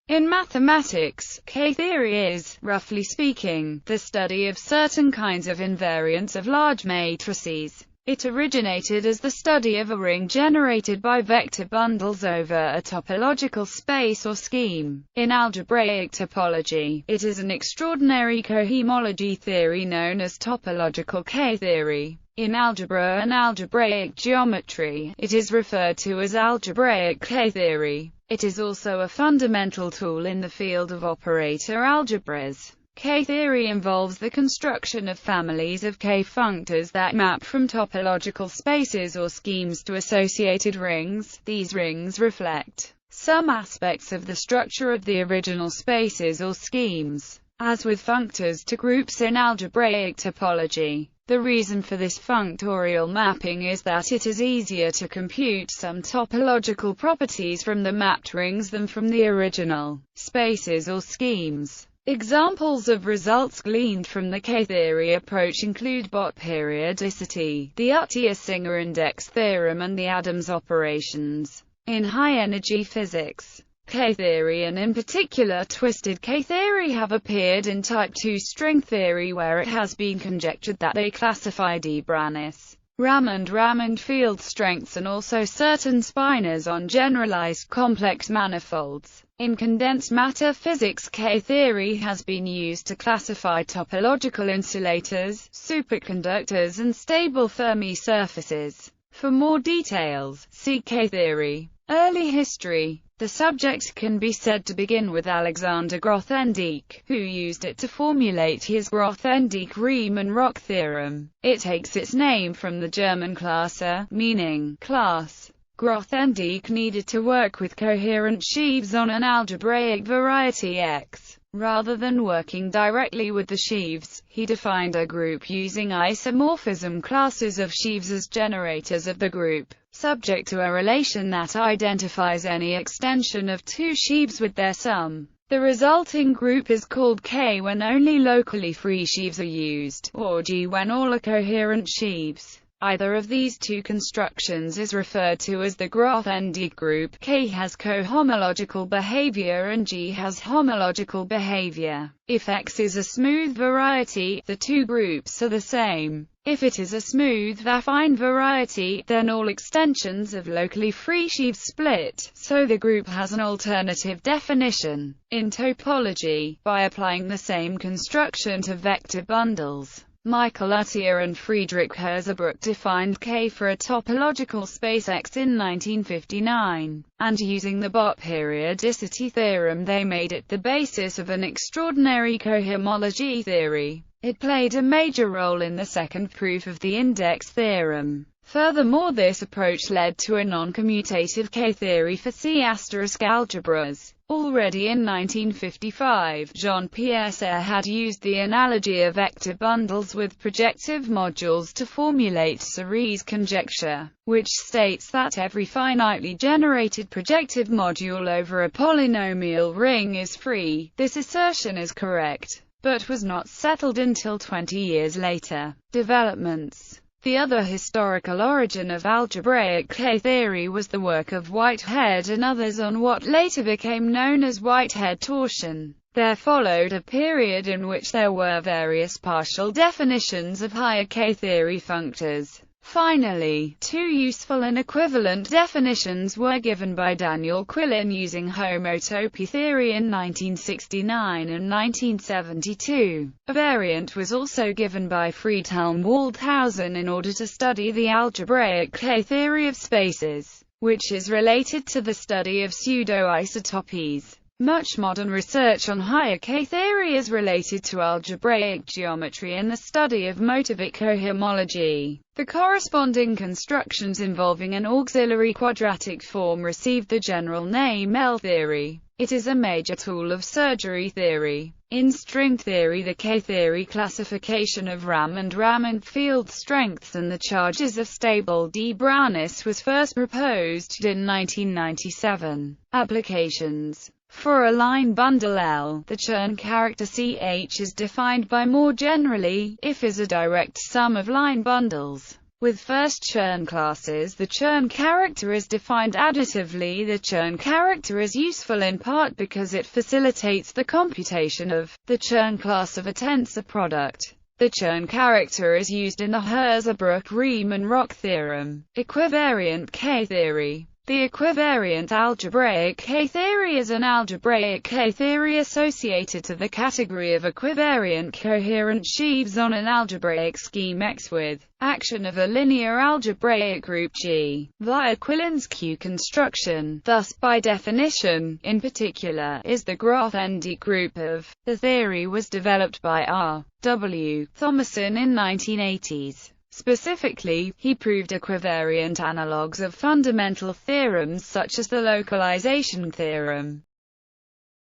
In mathematics, K-theory is, roughly speaking, the study of certain kinds of invariants of large matrices. It originated as the study of a ring generated by vector bundles over a topological space or scheme. In algebraic topology, it is an extraordinary cohomology theory known as topological K-theory. In algebra and algebraic geometry, it is referred to as algebraic K-theory. It is also a fundamental tool in the field of operator algebras. K-theory involves the construction of families of K-functors that map from topological spaces or schemes to associated rings. These rings reflect some aspects of the structure of the original spaces or schemes, as with functors to groups in algebraic topology. The reason for this functorial mapping is that it is easier to compute some topological properties from the mapped rings than from the original spaces or schemes. Examples of results gleaned from the K-theory approach include Bott periodicity, the Uttier-Singer index theorem and the Adams operations. In high-energy physics, K-theory and in particular twisted K-theory have appeared in type II string theory, where it has been conjectured that they classify de Bruijns, Raman field strengths and also certain spinors on generalized complex manifolds. In condensed matter physics, K-theory has been used to classify topological insulators, superconductors and stable Fermi surfaces. For more details, see K-theory. Early history. The subject can be said to begin with Alexander Grothendieck, who used it to formulate his Grothendieck-Riemann-Roch theorem. It takes its name from the German Klasse, meaning class. Grothendieck needed to work with coherent sheaves on an algebraic variety X. Rather than working directly with the sheaves, he defined a group using isomorphism classes of sheaves as generators of the group, subject to a relation that identifies any extension of two sheaves with their sum. The resulting group is called K when only locally free sheaves are used, or G when all are coherent sheaves. Either of these two constructions is referred to as the Grothendieck group. K has cohomological behavior and G has homological behavior. If X is a smooth variety, the two groups are the same. If it is a smooth affine variety, then all extensions of locally free sheaves split, so the group has an alternative definition. In topology, by applying the same construction to vector bundles, Michael Uttier and Friedrich Hirzebruch defined K for a topological space X in 1959, and using the Bott periodicity theorem they made it the basis of an extraordinary cohomology theory. It played a major role in the second proof of the index theorem. Furthermore, this approach led to a non-commutative K-theory for C** algebras. Already in 1955, Jean-Pierre Serre had used the analogy of vector bundles with projective modules to formulate Serre's conjecture, which states that every finitely generated projective module over a polynomial ring is free. This assertion is correct, but was not settled until 20 years later. Developments. The other historical origin of algebraic K-theory was the work of Whitehead and others on what later became known as Whitehead torsion. There followed a period in which there were various partial definitions of higher K-theory functors. Finally, two useful and equivalent definitions were given by Daniel Quillen using homotopy theory in 1969 and 1972. A variant was also given by Friedhelm Waldhausen in order to study the algebraic K-theory of spaces, which is related to the study of pseudo-isotopies. Much modern research on higher K-theory is related to algebraic geometry and the study of motivic cohomology. The corresponding constructions involving an auxiliary quadratic form received the general name L-theory. It is a major tool of surgery theory. In string theory, the K-theory classification of Raman field strengths and the charges of stable de Bruijns was first proposed in 1997. Applications. For a line bundle L, the Chern character CH is defined by more generally, if is a direct sum of line bundles. With first Chern classes, the Chern character is defined additively. The Chern character is useful in part because it facilitates the computation of the Chern class of a tensor product. The Chern character is used in the Hirzebruch-Riemann-Roch theorem. Equivariant K-theory. The equivariant algebraic K-theory is an algebraic K-theory associated to the category of equivariant coherent sheaves on an algebraic scheme X with action of a linear algebraic group G, via Quillen's Q construction. Thus, by definition, in particular, is the graph-ND group of. The theory was developed by R. W. Thomason in 1980s. Specifically, he proved equivariant analogues of fundamental theorems such as the localization theorem.